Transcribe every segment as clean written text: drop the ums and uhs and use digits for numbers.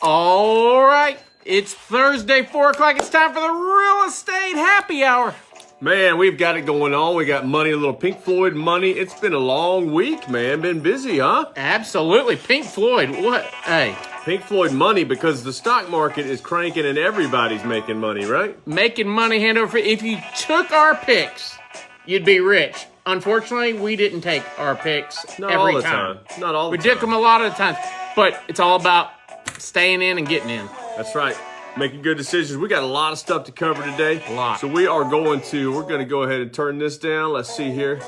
All right, it's Thursday, 4 o'clock. It's time for the real estate happy hour. Man, we've got it going on. We got money, a little Pink Floyd money. It's been a long week, man. Been busy, huh? Absolutely. Pink Floyd, what? Hey. Pink Floyd money because the stock market is cranking and everybody's making money, right? Making money hand over fist. If you took our picks, you'd be rich. Unfortunately, we didn't take our picks Not every all the time. Not all the We time. took them a lot of the times, but it's all about staying in and getting in. That's right. Making good decisions. We got a lot of stuff to cover today. A lot. So we're going to go ahead and turn this down. Let's see here.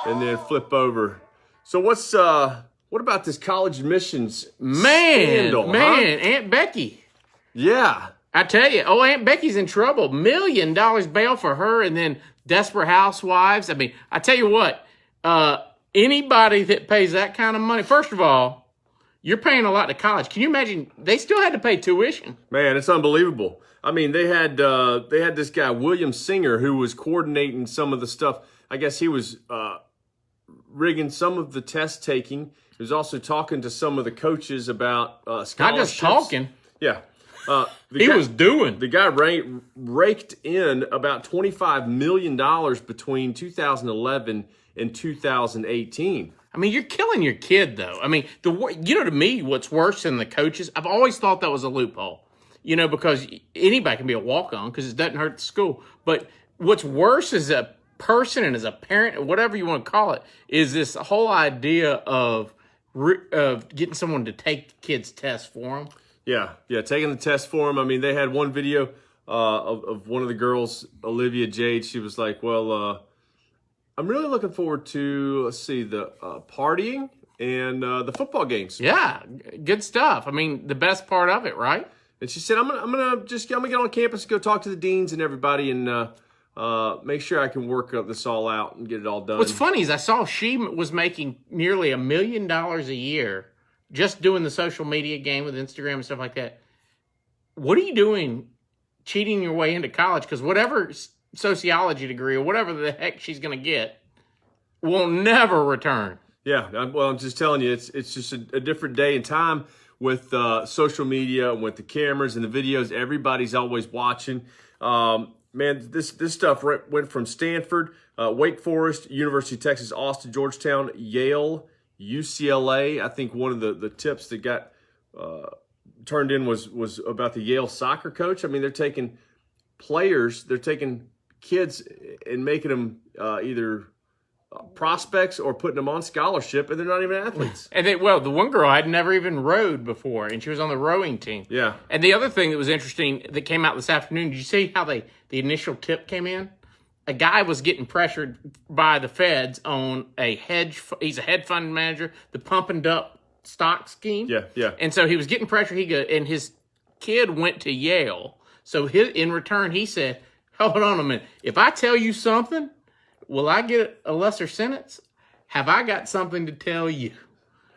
And then flip over. So what about this college admissions scandal, huh? Aunt Becky. Yeah. I tell you, Aunt Becky's in trouble. $1 million bail for her, and then Desperate Housewives. I mean, I tell you what, anybody that pays that kind of money, first of all, you're paying a lot to college. Can you imagine? They still had to pay tuition. Man, it's unbelievable. I mean, they had this guy, William Singer, who was coordinating some of the stuff. I guess he was rigging some of the test taking. He was also talking to some of the coaches about scholarships. Not just talking. Yeah. He was doing. The guy raked in about $25 million between 2011 and 2018. I mean, you're killing your kid, though. I mean, to me, what's worse than the coaches, I've always thought that was a loophole, because anybody can be a walk-on because it doesn't hurt the school. But what's worse as a person and as a parent, or whatever you want to call it, is this whole idea of getting someone to take the kid's test for them. Yeah, taking the test for him. I mean, they had one video of one of the girls, Olivia Jade. She was like, well, I'm really looking forward to, the partying and the football games. Yeah, good stuff. I mean, the best part of it, right? And she said, I'm gonna get on campus, go talk to the deans and everybody, and make sure I can work this all out and get it all done. What's funny is I saw she was making nearly $1 million a year just doing the social media game with Instagram and stuff like that. What are you doing cheating your way into college? Because whatever sociology degree or whatever the heck she's going to get will never return. Yeah, well, I'm just telling you, it's just a different day and time with social media and with the cameras and the videos. Everybody's always watching. Man, this stuff went from Stanford, Wake Forest, University of Texas, Austin, Georgetown, Yale, UCLA. I think one of the tips that got turned in was about the Yale soccer coach. I mean, they're taking kids and making them either prospects or putting them on scholarship, and they're not even athletes. And the one girl had never even rowed before, and she was on the rowing team. Yeah. And the other thing that was interesting that came out this afternoon, did you see how the initial tip came in? A guy was getting pressured by the feds on he's a hedge fund manager, the pump and dump stock scheme. Yeah. And so he was getting pressure. And his kid went to Yale. So in return, he said, hold on a minute. If I tell you something, will I get a lesser sentence? Have I got something to tell you?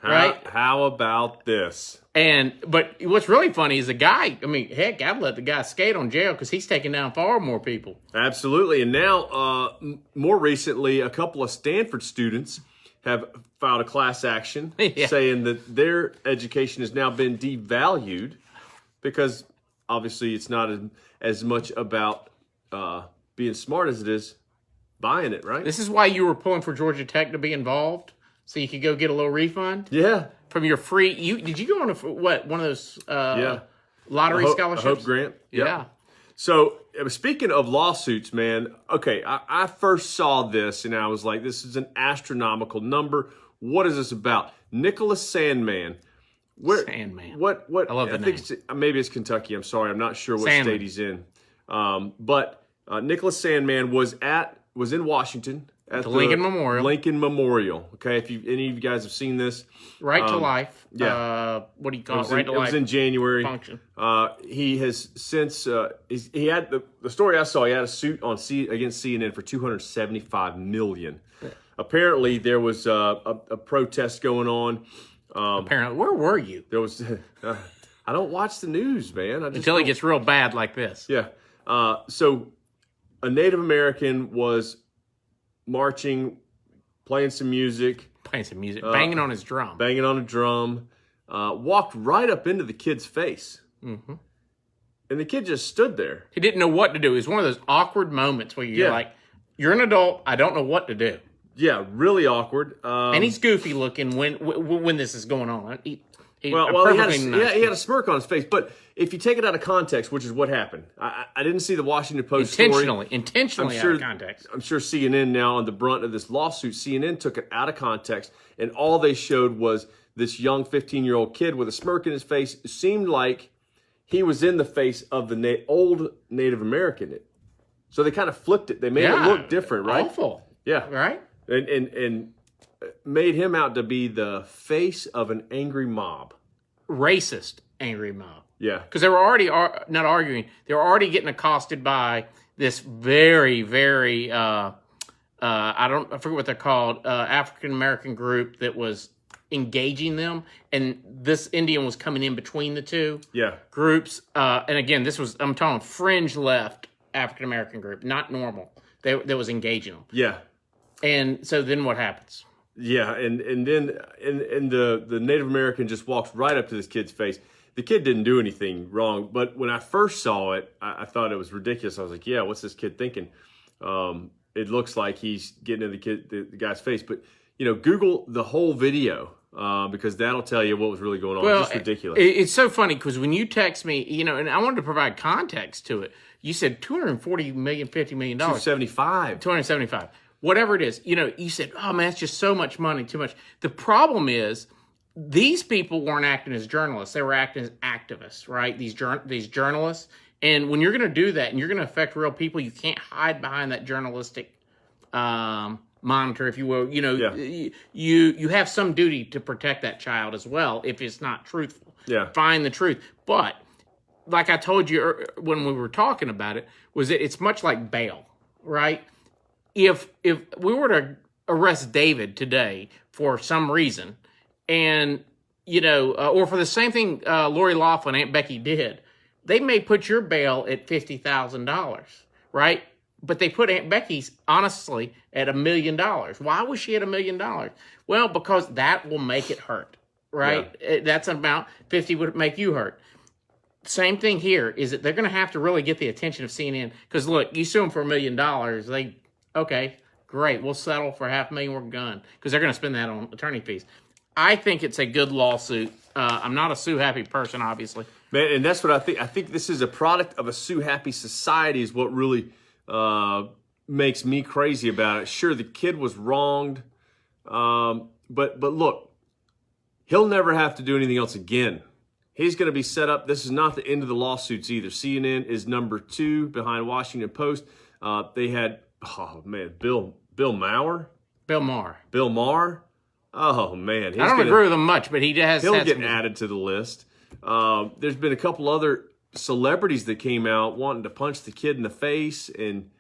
Right? How about this? But what's really funny is the guy, I mean, heck, I'd let the guy skate on jail because he's taking down far more people. Absolutely. And now, more recently, a couple of Stanford students have filed a class action saying that their education has now been devalued because obviously it's not as much about being smart as it is buying it, right? This is why you were pulling for Georgia Tech to be involved, so you could go get a little refund? Yeah. From your free, did you go on one of those lottery scholarships? A Hope Grant. Yep. Yeah. So speaking of lawsuits, man, okay, I first saw this and I was like, this is an astronomical number. What is this about? Nicholas Sandman. Sandman. What? I love the name. Maybe it's Kentucky. I'm sorry. I'm not sure what Sandman. state he's in. But Nicholas Sandman was in Washington. At the Lincoln Memorial. Lincoln Memorial. Okay, if any of you guys have seen this. Right to life. Yeah. What do you call it? Right to It life. was in January. Function. He has since, he had the story I saw, he had a suit against CNN for $275 million. Yeah. Apparently, there was a protest going on. Apparently. Where were you? There was, I don't watch the news, man. Until it gets real bad like this. Yeah. So a Native American was marching, playing some music, banging on his drum. Banging on a drum, walked right up into the kid's face. Mm-hmm. And the kid just stood there. He didn't know what to do. It was one of those awkward moments where you're like, you're an adult. I don't know what to do. Yeah, really awkward. And he's goofy looking when this is going on. He he had a smirk on his face. But if you take it out of context, which is what happened, I didn't see the Washington Post intentionally story. out of context. I'm sure CNN now on the brunt of this lawsuit, CNN took it out of context, and all they showed was this young 15-year-old kid with a smirk in his face. It seemed like he was in the face of the old Native American. So they kind of flipped it. They made it look different, right? Awful. Yeah. Right? And made him out to be the face of an angry mob. Racist angry mob. Yeah. Because they were already not arguing. They were already getting accosted by this very, very, I forget what they're called, African-American group that was engaging them. And this Indian was coming in between the two groups. And again, I'm talking fringe left African-American group, not normal. That was engaging them. Yeah. And so then what happens? Yeah, and then the Native American just walks right up to this kid's face. The kid didn't do anything wrong, but when I first saw it, I thought it was ridiculous. I was like, yeah, what's this kid thinking? It looks like he's getting in the guy's face. But, Google the whole video because that'll tell you what was really going on. Well, Just ridiculous. It's so funny because when you text me, and I wanted to provide context to it, you said $240 million, $50 million. 275. Whatever it is, you said, oh man, it's just so much money, too much. The problem is these people weren't acting as journalists. They were acting as activists, right? These journalists. And when you're going to do that and you're going to affect real people, you can't hide behind that journalistic monitor, if you will. You have some duty to protect that child as well if it's not truthful. Yeah. Find the truth. But like I told you when we were talking about it, was that it's much like bail, right? If we were to arrest David today for some reason, and or for the same thing Lori Loughlin, Aunt Becky did, they may put your bail at $50,000, right? But they put Aunt Becky's honestly at $1 million. Why was she at $1 million? Well, because that will make it hurt, right? Yeah. That's an amount. 50 would make you hurt. Same thing here is that they're going to have to really get the attention of CNN because look, you sue them for $1 million, okay, great. We'll settle for $500,000. We're done because they're going to spend that on attorney fees. I think it's a good lawsuit. I'm not a sue-happy person, obviously. Man, and that's what I think. I think this is a product of a sue-happy society is what really makes me crazy about it. Sure, the kid was wronged, but look, he'll never have to do anything else again. He's going to be set up. This is not the end of the lawsuits either. CNN is number 2 behind Washington Post. They had... Oh, man, Bill Maher? Bill Maher. Bill Maher? Oh, man. I don't agree with him much, but he'll get added to the list. There's been a couple other celebrities that came out wanting to punch the kid in the face and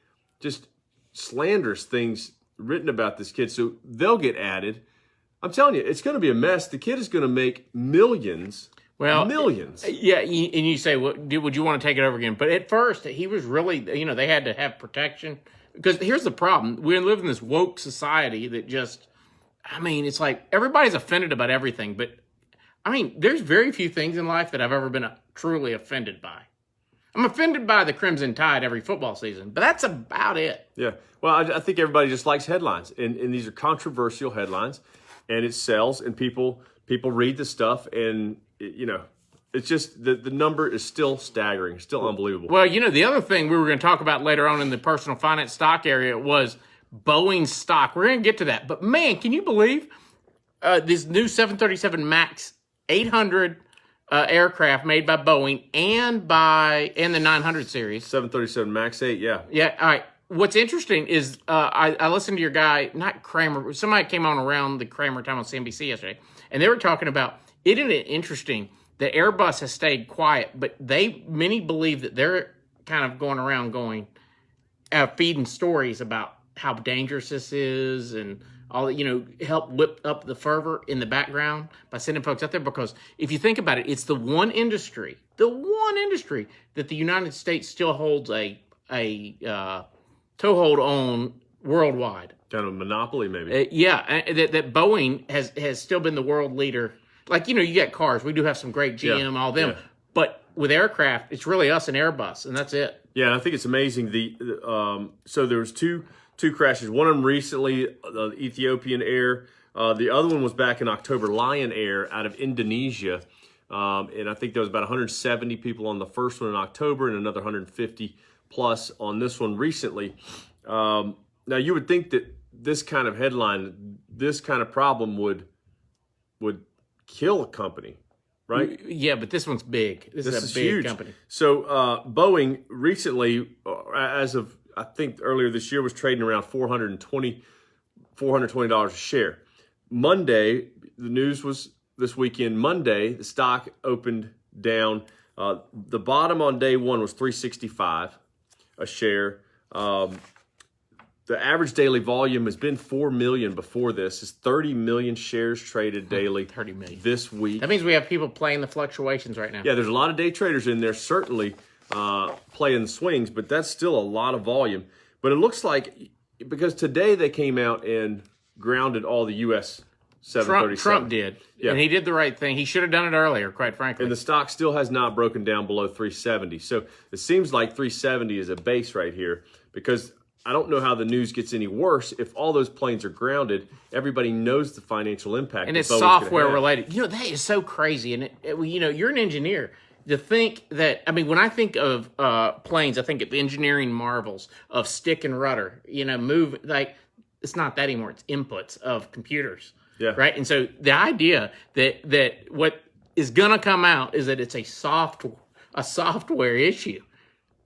just slanderous things written about this kid. So they'll get added. I'm telling you, it's going to be a mess. The kid is going to make millions. Well, millions. Yeah, and you say, well, would you want to take it over again? But at first, he was really, they had to have protection. Because here's the problem. We live in this woke society that just, it's like everybody's offended about everything. But, there's very few things in life that I've ever been truly offended by. I'm offended by the Crimson Tide every football season, but that's about it. Yeah. Well, I think everybody just likes headlines. And these are controversial headlines. And it sells. And people read the stuff. And, it's just the number is still staggering, still unbelievable. Well, the other thing we were going to talk about later on in the personal finance stock area was Boeing stock. We're going to get to that. But, man, can you believe this new 737 MAX 800 aircraft made by Boeing and the 900 series? 737 MAX 8, yeah. Yeah, all right. What's interesting is I listened to your guy, not Kramer, somebody came on around the Kramer time on CNBC yesterday, and they were talking about, isn't it interesting that Airbus has stayed quiet, but many believe that they're kind of going around feeding stories about how dangerous this is and all that, help whip up the fervor in the background by sending folks out there. Because if you think about it, it's the one industry that the United States still holds a toehold on worldwide. Kind of a monopoly, maybe. That Boeing has still been the world leader. Like, you got cars. We do have some great GM, all them. Yeah. But with aircraft, it's really us and Airbus, and that's it. Yeah, and I think it's amazing. So there was two crashes. One of them recently, the Ethiopian Air. The other one was back in October, Lion Air out of Indonesia. And I think there was about 170 people on the first one in October and another 150 plus on this one recently. Now, you would think that this kind of headline, this kind of problem would kill a company, right? Yeah, but this one's big. This is a big huge company. So Boeing recently, as of I think earlier this year, was trading around $420 a share. Monday, the news was this weekend. Monday, the stock opened down. The bottom on day one was $365 a share. The average daily volume has been 4 million before this. It's 30 million shares traded daily 30 million. This week. That means we have people playing the fluctuations right now. Yeah, there's a lot of day traders in there, certainly playing swings, but that's still a lot of volume. But it looks like, because today they came out and grounded all the U.S. 737. Trump did. Yeah. And he did the right thing. He should have done it earlier, quite frankly. And the stock still has not broken down below 370. So it seems like 370 is a base right here, because I don't know how the news gets any worse if all those planes are grounded. Everybody knows the financial impact. And it's software related. You know, that is so crazy. And, you know, you're an engineer. To think that, I mean, when I think of planes, I think of engineering marvels of stick and rudder, you know, move, like, it's not that anymore. It's inputs of computers. Yeah. Right. And so the idea that what is going to come out is that it's a software issue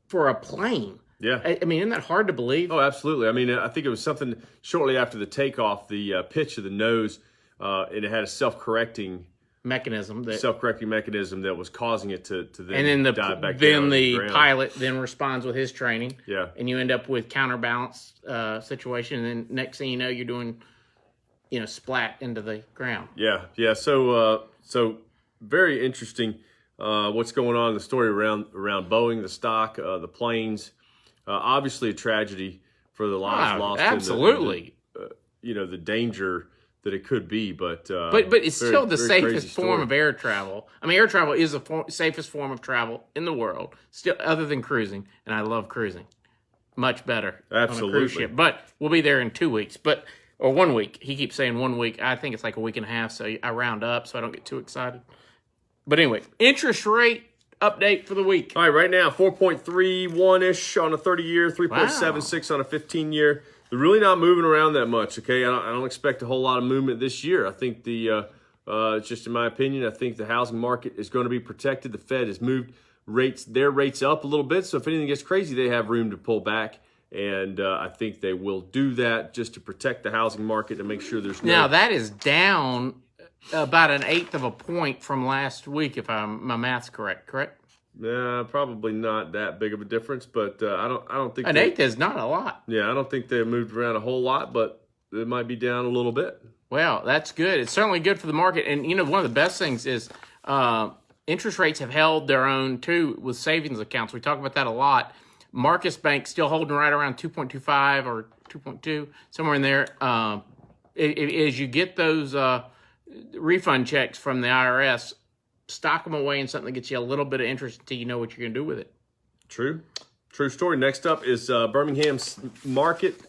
for a plane. Yeah. I mean, isn't that hard to believe? Oh, absolutely. I mean, I think it was something shortly after the takeoff, the pitch of the nose, and it had a self-correcting mechanism that was causing it to then dive back down. Then the pilot then responds with his training. Yeah. And you end up with counterbalance situation, and then next thing you know, you're doing, you know, splat into the ground. Yeah. Yeah. So very interesting what's going on in the story around Boeing, the stock, the planes. Obviously a tragedy for the lives lost. Absolutely. And the danger that it could be, but it's still the safest form of air travel. I mean, air travel is the safest form of travel in the world, still, other than cruising, and I love cruising. Much better. Absolutely. On a cruise ship. But we'll be there in 2 weeks, or 1 week. He keeps saying 1 week. I think it's like a week and a half, so I round up so I don't get too excited. But anyway, interest rate update for the week. All right, right now, 4.31-ish on a 30-year, 3.76 on a 15-year. They're really not moving around that much, okay? I don't expect a whole lot of movement this year. I think just in my opinion, I think the housing market is going to be protected. The Fed has moved their rates up a little bit, so if anything gets crazy, they have room to pull back. And I think they will do that just to protect the housing market and make sure there's no... Now, that is down about 1/8 of a point from last week, if my math's correct? Probably not that big of a difference, but I don't think 1/8 is not a lot. Yeah, I don't think they moved around a whole lot, but it might be down a little bit. Well, that's good. It's certainly good for the market. And, you know, one of the best things is interest rates have held their own, too, with savings accounts. We talk about that a lot. Marcus Bank still holding right around 2.25 or 2.2, somewhere in there. As you get those refund checks from the IRS, stock them away in something that gets you a little bit of interest until you know what you're going to do with it. True story. Next up is Birmingham's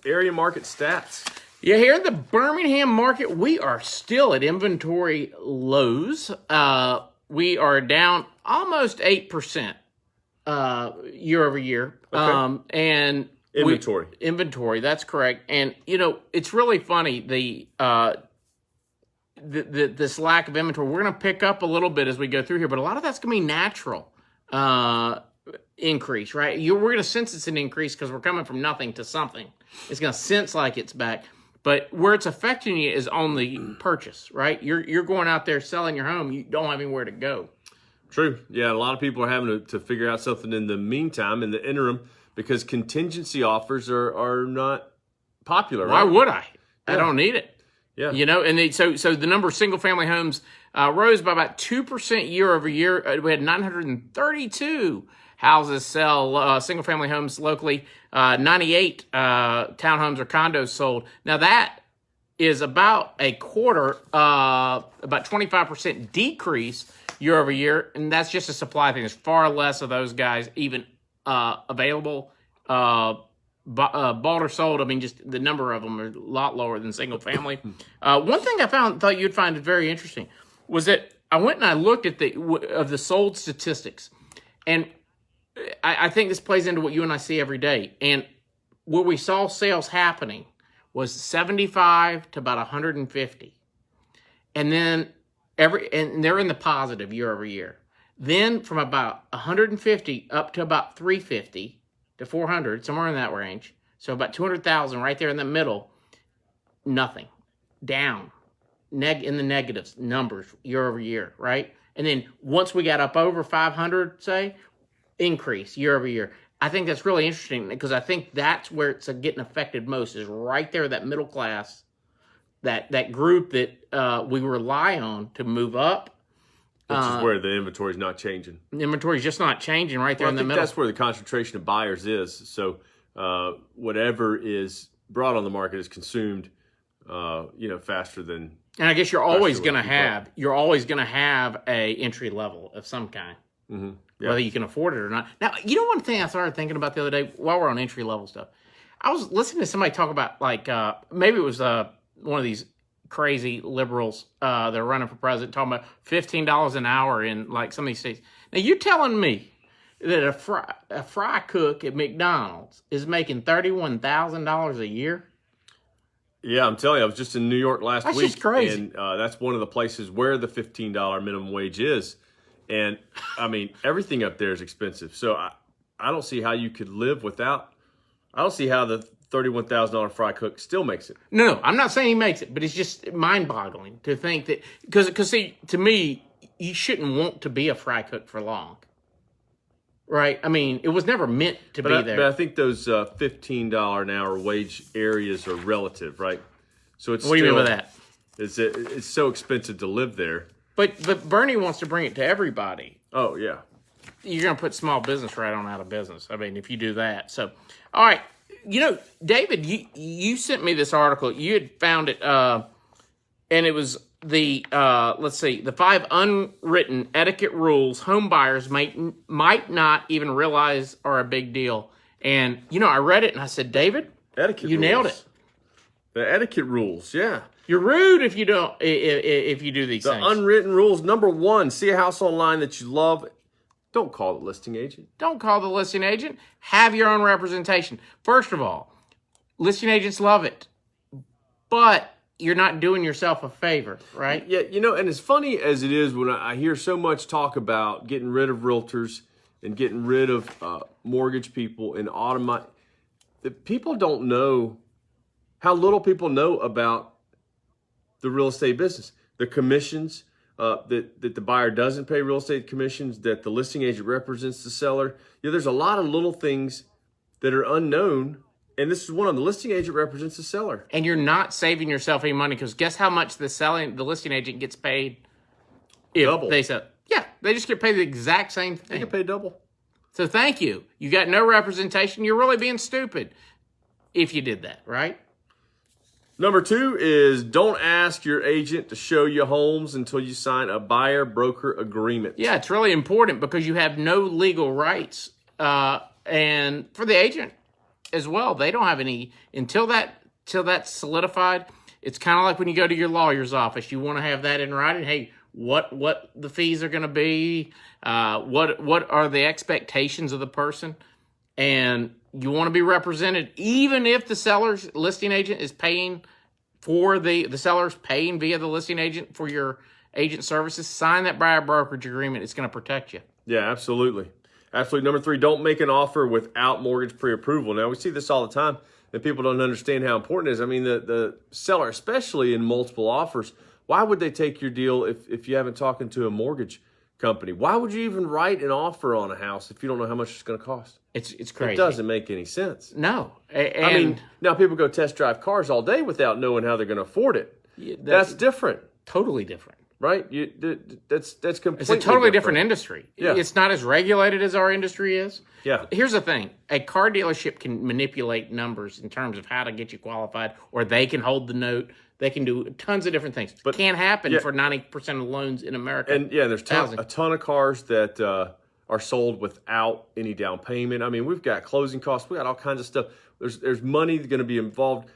area market stats. Yeah, here in the Birmingham market, we are still at inventory lows. We are down almost 8% year over year. Okay. And inventory, that's correct. And, you know, it's really funny, this lack of inventory. We're going to pick up a little bit as we go through here, but a lot of that's going to be natural increase, right? We're going to sense it's an increase because we're coming from nothing to something. It's going to sense like it's back. But where it's affecting you is on the purchase, right? You're going out there selling your home. You don't have anywhere to go. True. Yeah, a lot of people are having to figure out something in the meantime, in the interim, because contingency offers are not popular. Why right? would I? Yeah. I don't need it. Yeah. You know, and so the number of single-family homes rose by about 2% year over year. We had 932 houses sell, single-family homes locally. 98 townhomes or condos sold. Now, that is about a quarter, about 25% decrease year over year, and that's just a supply thing. There's far less of those guys even available, bought or sold. I mean, just the number of them are a lot lower than single family. One thing I thought you'd find very interesting was that I went and I looked at the sold statistics, and I think this plays into what you and I see every day. And where we saw sales happening was 75 to about 150. And then and they're in the positive year over year. Then from about 150 up to about 350 to 400, somewhere in that range. So about 200,000 right there in the middle, nothing. Down. In the negatives, numbers year over year, right? And then once we got up over 500, say, increase year over year. I think that's really interesting because I think that's where it's getting affected most, is right there, that middle class, that group that we rely on to move up. Which is where the inventory is not changing. The inventory is just not changing right there in the middle. That's where the concentration of buyers is. So whatever is brought on the market is consumed, faster than. And I guess you're always going to have a entry level of some kind, whether you can afford it or not. Now, one thing I started thinking about the other day while we're on entry level stuff, I was listening to somebody talk about maybe it was one of these crazy liberals that are running for president talking about $15 an hour in like some of these states. Now you're telling me that a fry cook at McDonald's is making $31,000 a year? Yeah, I'm telling you, I was just in New York last week. That's just crazy. And that's one of the places where the $15 minimum wage is. And, I mean, everything up there is expensive. So I don't see how you could live without – I don't see how the $31,000 fry cook still makes it. No, I'm not saying he makes it, but it's just mind-boggling to think that – because, see, to me, you shouldn't want to be a fry cook for long. Right? I mean, it was never meant to be there. But I think those $15 an hour wage areas are relative, right? So it's what do you mean by that? It's so expensive to live there. But Bernie wants to bring it to everybody. Oh, yeah. You're going to put small business right on out of business. I mean, if you do that. So, all right. David, you sent me this article. You had found it, and it was the 5 unwritten etiquette rules home buyers might not even realize are a big deal. And, I read it and I said, David, etiquette you rules. nailed it. The etiquette rules, yeah. You're rude if you don't, if you do these things. The unwritten rules. Number 1, see a house online that you love. Don't call the listing agent. Don't call the listing agent. Have your own representation. First of all, listing agents love it. But you're not doing yourself a favor, right? Yeah, and as funny as it is when I hear so much talk about getting rid of realtors and getting rid of mortgage people and that people don't know how little people know about the real estate business. The commissions, that the buyer doesn't pay real estate commissions, that the listing agent represents the seller. There's a lot of little things that are unknown. And this is one of them. The listing agent represents the seller. And you're not saving yourself any money because guess how much the listing agent gets paid? Double. They said, yeah, they just get paid the exact same thing. They get paid double. So thank you. You got no representation. You're really being stupid if you did that, right? Number 2 is don't ask your agent to show you homes until you sign a buyer-broker agreement. Yeah, it's really important because you have no legal rights. And for the agent as well, they don't have any until that's solidified. It's kind of like when you go to your lawyer's office. You want to have that in writing. Hey, what the fees are going to be? What are the expectations of the person? And you want to be represented, even if the seller's listing agent is paying for the seller's paying via the listing agent for your agent services. Sign that buyer brokerage agreement. It's going to protect you. Yeah, absolutely. Absolutely. Number 3, don't make an offer without mortgage pre-approval. Now, we see this all the time, and people don't understand how important it is. I mean, the seller, especially in multiple offers, why would they take your deal if you haven't talked to a mortgage company? Why would you even write an offer on a house if you don't know how much it's going to cost? It's crazy. It doesn't make any sense. No. I mean, now people go test drive cars all day without knowing how they're going to afford it. Yeah, that's different. Totally different. Right? That's completely It's a totally different industry. Yeah. It's not as regulated as our industry is. Yeah. Here's the thing. A car dealership can manipulate numbers in terms of how to get you qualified, or they can hold the note. They can do tons of different things. But can't happen for 90% of loans in America. And there's a ton of cars that are sold without any down payment. I mean, we've got closing costs. We got all kinds of stuff. There's money going to be involved.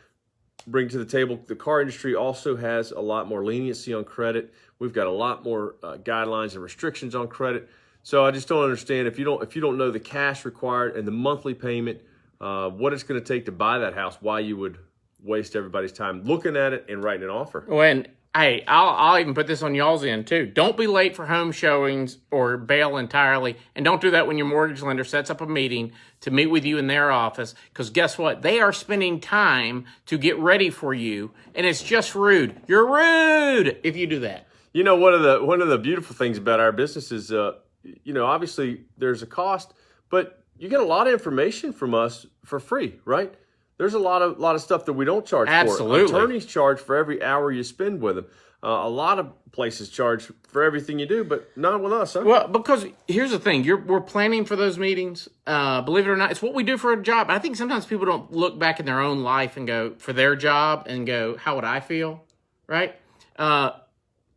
Bring to the table. The car industry also has a lot more leniency on credit. We've got a lot more guidelines and restrictions on credit. So I just don't understand if you don't know the cash required and the monthly payment, what it's going to take to buy that house, why you would waste everybody's time looking at it and writing an offer. Well, and hey, I'll even put this on y'all's end too. Don't be late for home showings or bail entirely. And don't do that when your mortgage lender sets up a meeting to meet with you in their office. Because guess what? They are spending time to get ready for you. And it's just rude. You're rude if you do that. You know, one of the beautiful things about our business is, obviously there's a cost, but you get a lot of information from us for free, right? There's a lot of stuff that we don't charge for. Absolutely. Attorneys charge for every hour you spend with them. A lot of places charge for everything you do, but not with us, huh? Well, because here's the thing. We're planning for those meetings. Believe it or not, it's what we do for a job. I think sometimes people don't look back in their own life and go, for their job, and go, how would I feel, right?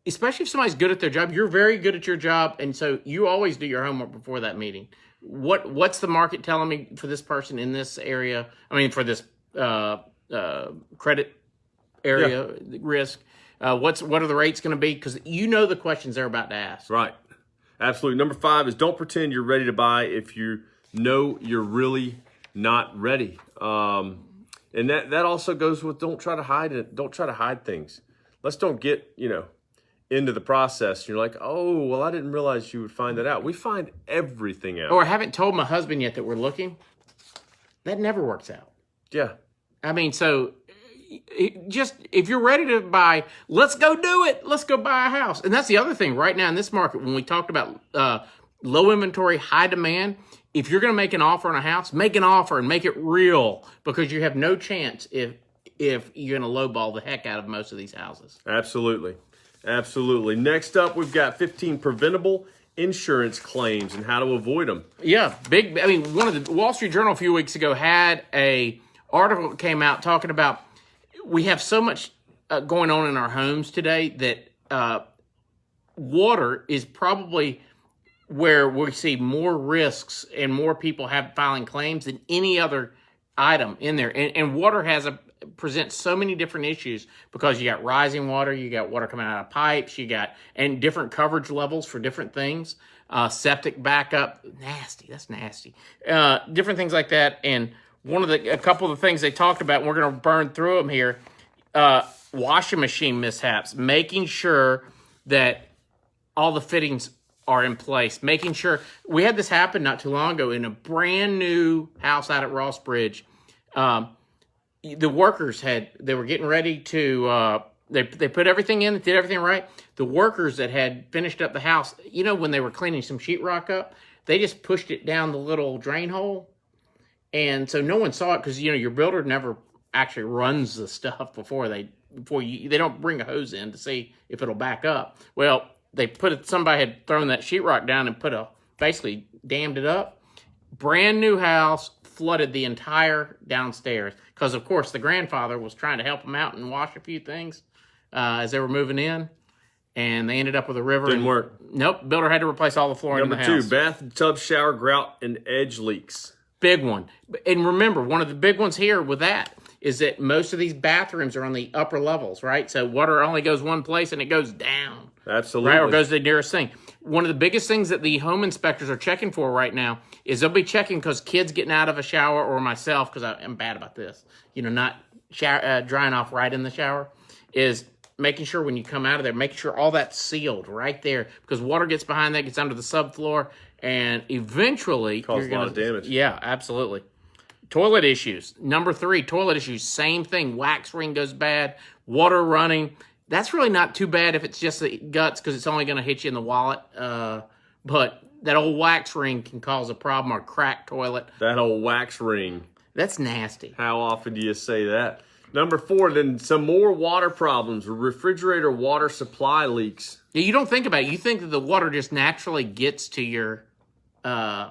Especially if somebody's good at their job. You're very good at your job, and so you always do your homework before that meeting. What's the market telling me for this person in this area? I mean, for this credit area risk. What are the rates going to be? Because you know the questions they're about to ask. Right. Absolutely. Number 5 is don't pretend you're ready to buy if you know you're really not ready. And that also goes with don't try to hide it. Don't try to hide things. Let's don't get, into the process. You're like, oh, well, I didn't realize you would find that out. We find everything out. Or I haven't told my husband yet that we're looking. That never works out. Yeah. I mean, so just if you're ready to buy, let's go do it. Let's go buy a house. And that's the other thing right now in this market, when we talked about low inventory, high demand, if you're going to make an offer on a house, make an offer and make it real, because you have no chance if you're going to lowball the heck out of most of these houses. Absolutely. Absolutely. Next up, we've got 15 preventable insurance claims and how to avoid them. Yeah, big. I mean, one of the Wall Street Journal a few weeks ago had a article that came out talking about we have so much going on in our homes today that water is probably where we see more risks and more people filing claims than any other item in there. And water presents so many different issues because you got rising water, you got water coming out of pipes, and different coverage levels for different things. Septic backup, nasty. That's nasty. Different things like that. And a couple of the things they talked about, and we're going to burn through them here. Washing machine mishaps, making sure that all the fittings are in place, making sure. We had this happen not too long ago in a brand new house out at Ross Bridge. The workers they were getting ready to, they put everything in, did everything right. The workers that had finished up the house, when they were cleaning some sheetrock up, they just pushed it down the little drain hole. And so no one saw it because, your builder never actually runs the stuff before they don't bring a hose in to see if it'll back up. Well, somebody had thrown that sheetrock down and basically dammed it up. Brand new house, flooded the entire downstairs because, of course, the grandfather was trying to help them out and wash a few things as they were moving in, and they ended up with a river. Didn't work. Nope. Builder had to replace all the flooring in the house. Number 2, bathtub, shower, grout, and edge leaks. Big one. And remember, one of the big ones here with that is that most of these bathrooms are on the upper levels, right? So water only goes one place and it goes down. Absolutely. Right, or goes to the nearest thing. One of the biggest things that the home inspectors are checking for right now is they'll be checking because kids getting out of a shower, or myself, because I'm bad about this, not drying off right in the shower, is making sure when you come out of there, making sure all that's sealed right there, because water gets behind that, gets under the subfloor, and eventually causes a lot of damage. Yeah, absolutely. Toilet issues. Number 3, toilet issues. Same thing. Wax ring goes bad. Water running. That's really not too bad if it's just the guts, because it's only going to hit you in the wallet. But that old wax ring can cause a problem, or cracked toilet. That old wax ring. That's nasty. How often do you say that? Number 4, then some more water problems. Refrigerator water supply leaks. Yeah, you don't think about it. You think that the water just naturally gets to your little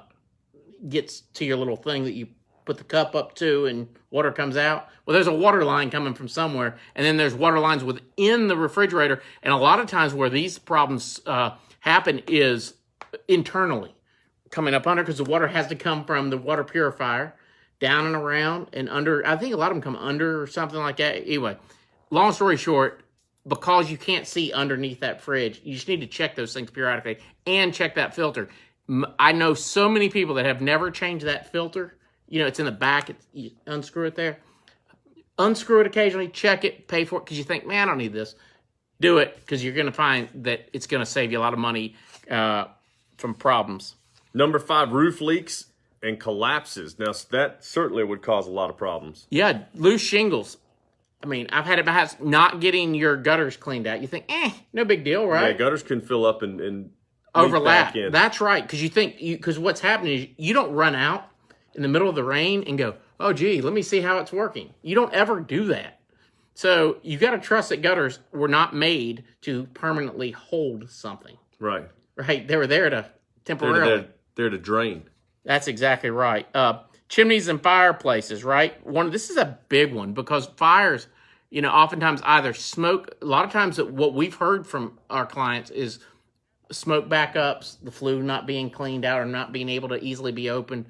thing that you put the cup up to and water comes out. Well, there's a water line coming from somewhere, and then there's water lines within the refrigerator. And a lot of times where these problems happen is internally coming up under, because the water has to come from the water purifier down and around and under. I think a lot of them come under or something like that. Anyway, long story short, because you can't see underneath that fridge, you just need to check those things periodically and check that filter. I know so many people that have never changed that filter. You know, it's in the back. You unscrew it there. Unscrew it occasionally. Check it. Pay for it because you think, man, I don't need this. Do it because you're going to find that it's going to save you a lot of money from problems. Number 5, roof leaks and collapses. Now, that certainly would cause a lot of problems. Yeah, loose shingles. I mean, I've had it about not getting your gutters cleaned out. You think, no big deal, right? Yeah, gutters can fill up and overlap. That's right, because what's happening is you don't run out in the middle of the rain and go, oh, gee, let me see how it's working. You don't ever do that. So you got to trust that gutters were not made to permanently hold something. Right. Right. They were there to temporarily. They're to drain. That's exactly right. Chimneys and fireplaces, right? This is a big one because fires, oftentimes either smoke. A lot of times what we've heard from our clients is smoke backups, the flue not being cleaned out or not being able to easily be opened,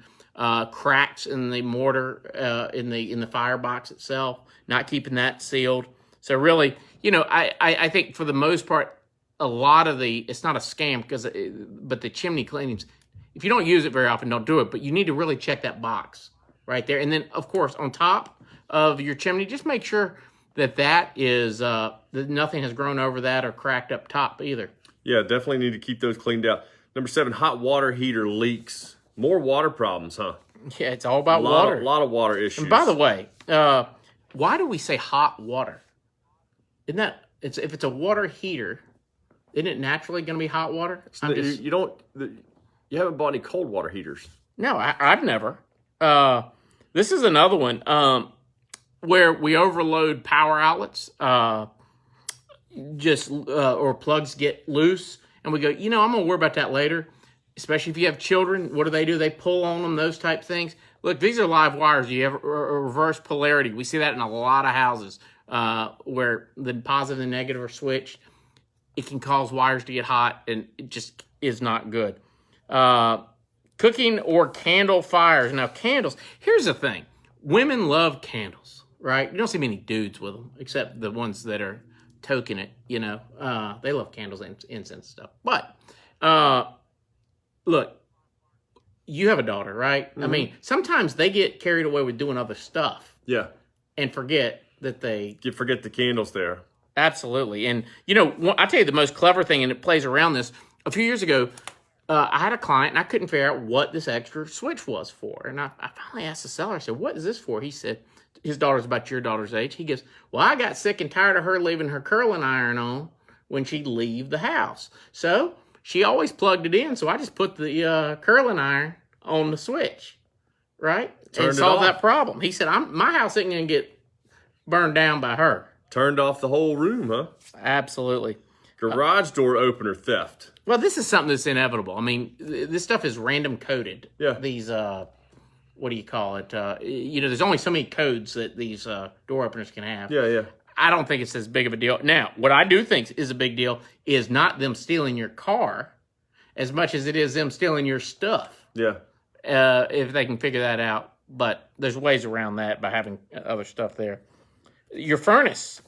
cracks in the mortar, in the firebox itself, not keeping that sealed. So really, I think for the most part, a lot of it's not a scam but the chimney cleanings, if you don't use it very often, don't do it. But you need to really check that box right there. And then, of course, on top of your chimney, just make sure that is that nothing has grown over that or cracked up top either. Yeah, definitely need to keep those cleaned out. Number 7, hot water heater leaks. More water problems, huh? Yeah, it's all about water. A lot of water issues. And by the way, why do we say hot water? Isn't that if it's a water heater, isn't it naturally going to be hot water? You haven't bought any cold water heaters. No, I've never. This is another one where we overload power outlets, or plugs get loose, and we go, I'm going to worry about that later. Especially if you have children, what do? They pull on them, those type things. Look, these are live wires. You have a reverse polarity. We see that in a lot of houses where the positive and negative are switched. It can cause wires to get hot, and it just is not good. Cooking or candle fires. Now, candles, here's the thing. Women love candles, right? You don't see many dudes with them, except the ones that are toking it, They love candles and incense stuff. But, look, you have a daughter, right? Mm-hmm. I mean, sometimes they get carried away with doing other stuff. Yeah. And forget that You forget the candles there. Absolutely. And, I tell you the most clever thing, and it plays around this. A few years ago, I had a client, and I couldn't figure out what this extra switch was for. And I finally asked the seller, I said, what is this for? He said, his daughter's about your daughter's age. He goes, well, I got sick and tired of her leaving her curling iron on when she'd leave the house. So she always plugged it in, so I just put the curling iron on the switch, right? And solved that problem. He said, my house isn't going to get burned down by her. Turned off the whole room, huh? Absolutely. Garage door opener theft. Well, this is something that's inevitable. I mean, this stuff is random coded. Yeah. These, what do you call it? There's only so many codes that these door openers can have. Yeah. I don't think it's as big of a deal. Now, what I do think is a big deal is not them stealing your car as much as it is them stealing your stuff. Yeah. If they can figure that out. But there's ways around that by having other stuff there. Your furnace.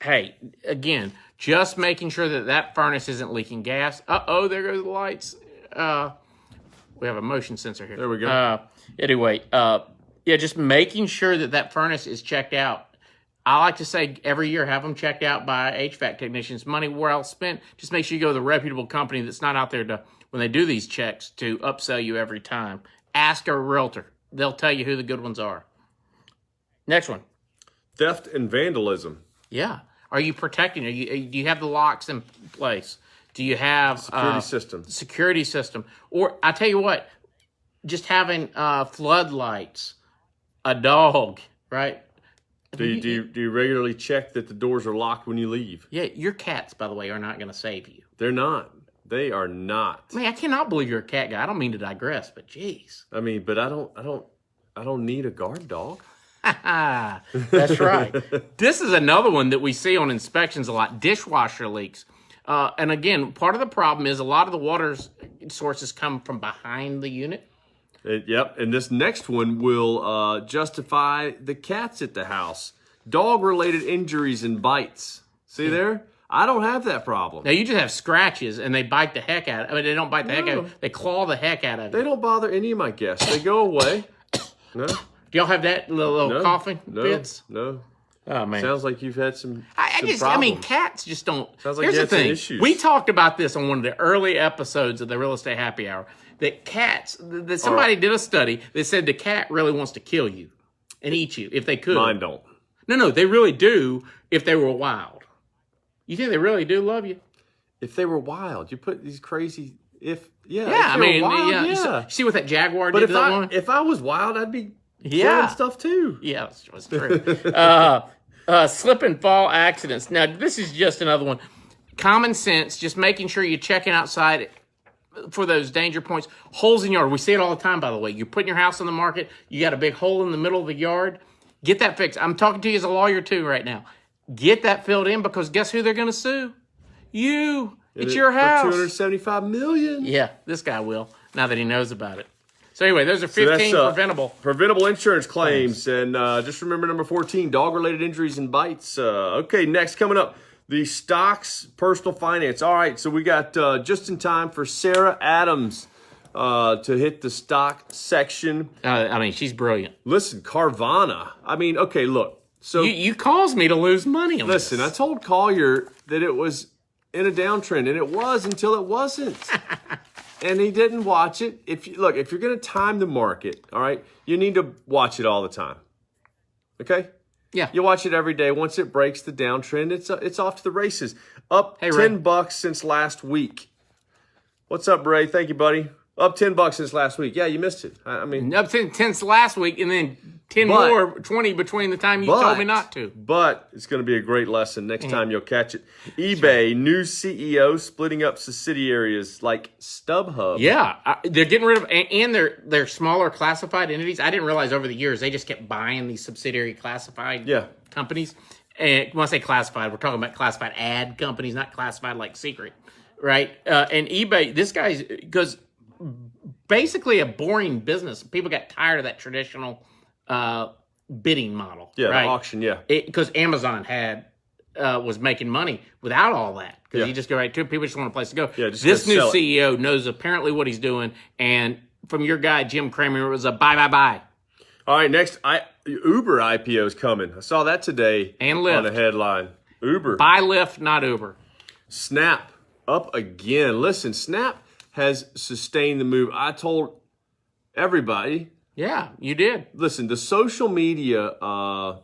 Hey, again, just making sure that furnace isn't leaking gas. Uh-oh, there goes the lights. We have a motion sensor here. There we go. Anyway, just making sure that furnace is checked out. I like to say every year have them checked out by HVAC technicians. Money well spent. Just make sure you go to the reputable company that's not out there when they do these checks to upsell you every time. Ask a realtor. They'll tell you who the good ones are. Next one. Theft and vandalism. Yeah. Are you protecting? Do you have the locks in place? Do you have security system? Or I tell you what, just having floodlights, a dog, right? Do you regularly check that the doors are locked when you leave? Yeah, your cats, by the way, are not going to save you. They're not. They are not. Man, I cannot believe you're a cat guy. I don't mean to digress, but geez. I mean, but I don't need a guard dog. That's right. This is another one that we see on inspections a lot, dishwasher leaks. And again, part of the problem is a lot of the water sources come from behind the unit. Yep, and this next one will justify the cats at the house. Dog-related injuries and bites. See there? I don't have that problem. Now, you just have scratches, and they bite the heck out of it. I mean, they don't bite the heck out of it. They claw the heck out of it. They don't bother any of my guests. They go away. No. Do y'all have that little coughing fits? No. Oh, man. Sounds like you've had some I mean, cats just don't. Sounds like Here's you the had some thing. issues. We talked about this on one of the early episodes of the Real Estate Happy Hour, that cats, that somebody did a study that said the cat really wants to kill you and eat you if they could. Mine don't. No, they really do if they were wild. You think they really do love you? If they were wild, you put these crazy, Yeah, if I mean, wild, yeah. yeah. See what that jaguar But did to that one? if I was wild, I'd be killing stuff too. Yeah, that's true. Slip and fall accidents. Now, this is just another one. Common sense, just making sure you're checking outside for those danger points. Holes in yard. We see it all the time, by the way. You're putting your house on the market. You got a big hole in the middle of the yard. Get that fixed. I'm talking to you as a lawyer, too, right now. Get that filled in, because guess who they're going to sue? You. It's your house. For $275 million. Yeah, this guy will, now that he knows about it. So anyway, those are 15 preventable insurance claims. And just remember number 14, dog-related injuries and bites. Okay, next coming up, the stocks personal finance. All right, so we got just in time for Sarah Adams to hit the stock section. I mean, she's brilliant. Listen, Carvana. I mean, okay, look. So you caused me to lose money on listen, this. I told Collier that it was in a downtrend, and it was until it wasn't. And he didn't watch it. If you're going to time the market, all right, you need to watch it all the time. Okay? Yeah. You watch it every day. Once it breaks the downtrend, it's off to the races. Up Hey, Ray. $10 since last week. What's up, Ray? Thank you, buddy. Up $10 since last week. Yeah, you missed it. I mean, up 10 since last week, and then 10 more, 20 between the time you told me not to. But it's going to be a great lesson next time you'll catch it. eBay, new CEO splitting up subsidiaries like StubHub. Yeah, they're getting rid of, and they're smaller classified entities. I didn't realize over the years they just kept buying these subsidiary classified companies. And when I say classified, we're talking about classified ad companies, not classified like secret, right? And eBay, this guy's, because basically a boring business. People got tired of that traditional bidding model. Yeah, right? the auction, yeah. Because Amazon was making money without all that. Because you just go right to it. People just want a place to go. Yeah, just this new sell it. CEO knows apparently what he's doing. And from your guy, Jim Cramer, it was a buy. All right, next, Uber IPO is coming. I saw that today And Lyft. on the headline. Uber. Buy Lyft, not Uber. Snap up again. Listen, Snap has sustained the move. I told everybody. Yeah, you did. Listen, the social media, the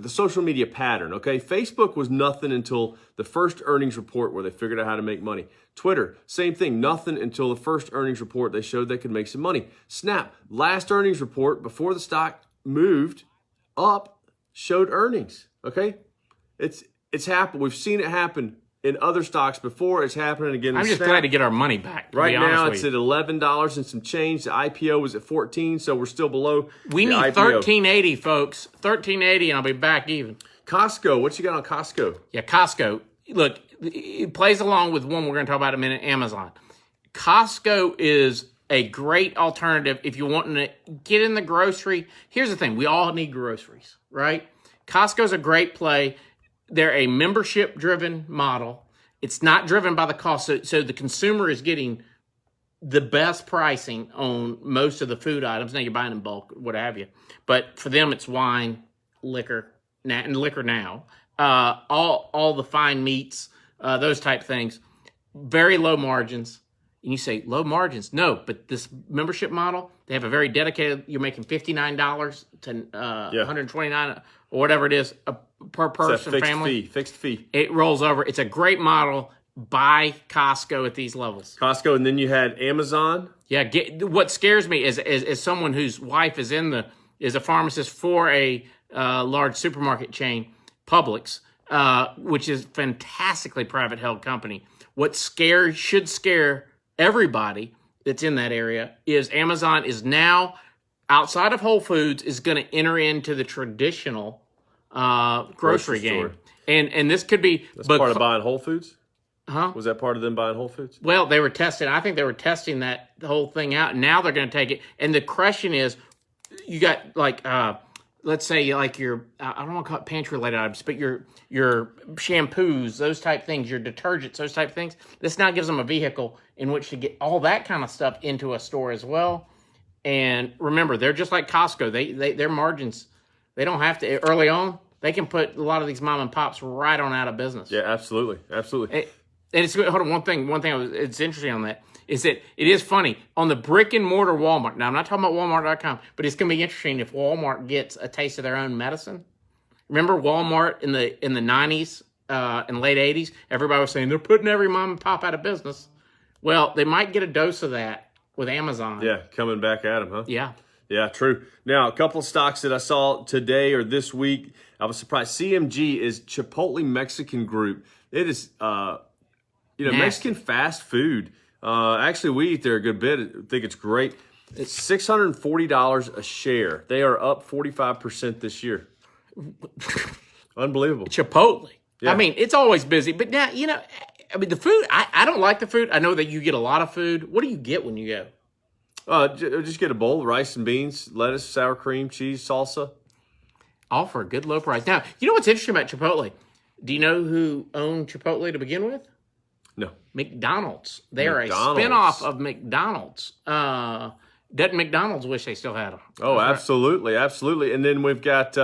social media pattern, okay? Facebook was nothing until the first earnings report where they figured out how to make money. Twitter, same thing, nothing until the first earnings report they showed they could make some money. Snap, last earnings report before the stock moved up, showed earnings, okay? It's happened. We've seen it happen in other stocks before. It's happening again. I'm just glad to get our money back. Right now, it's at $11 and some change. The IPO was at $14, so we're still below. We need $13.80, folks. $13.80, and I'll be back even. Costco, what you got on Costco? Yeah, Costco. Look, it plays along with one we're going to talk about in a minute, Amazon. Costco is a great alternative if you're wanting to get in the grocery. Here's the thing. We all need groceries, right? Costco's a great play. They're a membership-driven model. It's not driven by the cost. So the consumer is getting the best pricing on most of the food items. Now, you're buying in bulk, what have you. But for them, it's wine, liquor, and liquor now. All the fine meats, those type things. Very low margins. And you say, low margins? No, but this membership model, they have a very dedicated, you're making $59 to $129 or whatever it is per person, family. Fixed fee. It rolls over. It's a great model. Buy Costco at these levels. Costco, and then you had Amazon. Yeah, what scares me is someone whose wife is a pharmacist for a large supermarket chain, Publix, which is a fantastically private held company. what should scare everybody that's in that area is Amazon is now outside of Whole Foods is going to enter into the traditional grocery game. And this could be part of buying Whole Foods? Huh? Was that part of them buying Whole Foods? Well, they were testing. I think they were testing the whole thing out. And now they're going to take it. And the question is, you got like, let's say like your, I don't want to call it pantry related items, but your shampoos, those type things, your detergents, those type things. This now gives them a vehicle in which to get all that kind of stuff into a store as well. And remember, they're just like Costco. Their margins, they don't have to early on. They can put a lot of these mom and pops right on out of business. Yeah, absolutely. And it's hold on, one thing it's interesting on that is that it is funny on the brick and mortar Walmart. Now I'm not talking about Walmart.com, but it's going to be interesting if Walmart gets a taste of their own medicine. Remember Walmart in the 90s and late 80s? Everybody was saying they're putting every mom and pop out of business. Well, they might get a dose of that with Amazon. Yeah, coming back at them, huh? Yeah. Yeah, true. Now, a couple of stocks that I saw today or this week, I was surprised. CMG is Chipotle Mexican Group. It is, Mexican fast food. Actually, we eat there a good bit. I think it's great. It's $640 a share. They are up 45% this year. Unbelievable. Chipotle. Yeah. I mean, it's always busy. But now, the food, I don't like the food. I know that you get a lot of food. What do you get when you go? Just get a bowl, rice and beans, lettuce, sour cream, cheese, salsa. All for a good low price. Now, you know what's interesting about Chipotle? Do you know who owned Chipotle to begin with? No. McDonald's. They are a spinoff of McDonald's. Doesn't McDonald's wish they still had them? Oh, absolutely, absolutely. And then we've got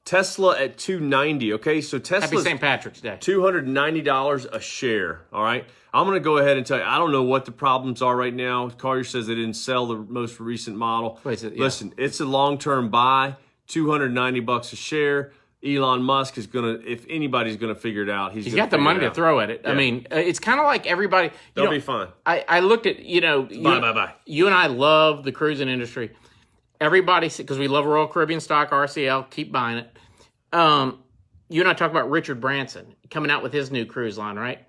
Tesla at $290. Okay, so Tesla's Happy St. Patrick's Day. $290 a share. All right, I'm going to go ahead and tell you. I don't know what the problems are right now. Collier says they didn't sell the most recent model. Listen, it's a long-term buy. $290 a share. Elon Musk is gonna, if anybody's gonna figure it out, he's got the money to throw at it. Yeah. I mean, it's kind of like everybody. They'll be fine. I looked at bye. You and I love the cruising industry. Everybody, because we love Royal Caribbean stock, RCL, keep buying it. You and I talk about Richard Branson coming out with his new cruise line, right?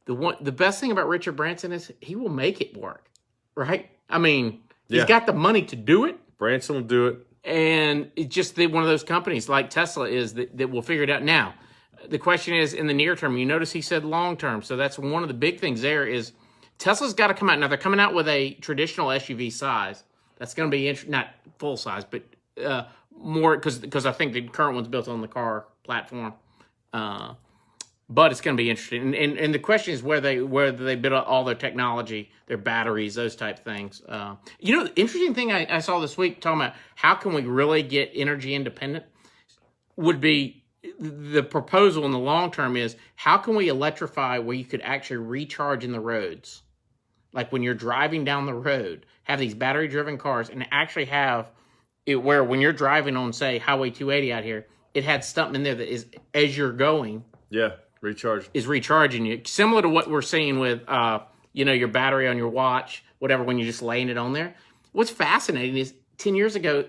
The best thing about Richard Branson is he will make it work, right? I mean, he's got the money to do it. Branson will do it. And it's just one of those companies like Tesla is that will figure it out. Now, the question is in the near term, you notice he said long term. So that's one of the big things there is Tesla's got to come out. Now, they're coming out with a traditional SUV size. That's going to be not full size, but more because I think the current one's built on the car platform. But it's going to be interesting. And the question is where they build all their technology, their batteries, those type things. The interesting thing I saw this week talking about how can we really get energy independent would be the proposal in the long term is how can we electrify where you could actually recharge in the roads? Like when you're driving down the road, have these battery driven cars and actually have it where when you're driving on, say, Highway 280 out here, it had something in there that is as you're going. Yeah. Recharging you, similar to what we're seeing with, your battery on your watch, whatever, when you're just laying it on there. What's fascinating is 10 years ago,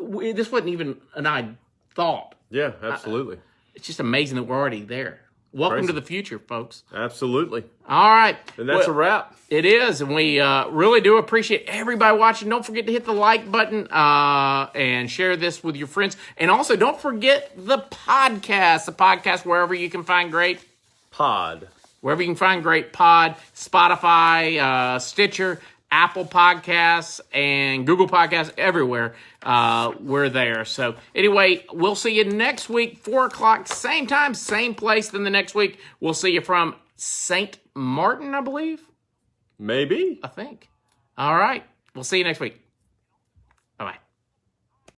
this wasn't even an odd thought. Yeah, absolutely. It's just amazing that we're already there. Welcome to the future, folks. Absolutely. All right. And that's a wrap. It is. And we really do appreciate everybody watching. Don't forget to hit the like button and share this with your friends. And also, don't forget the podcast wherever you can find great wherever you can find great pod, Spotify, Stitcher, Apple Podcasts, and Google Podcasts, everywhere. We're there. So anyway, we'll see you next week, 4 o'clock, same time, same place. Then the next week, we'll see you from St. Martin, I believe. Maybe. I think. All right. We'll see you next week.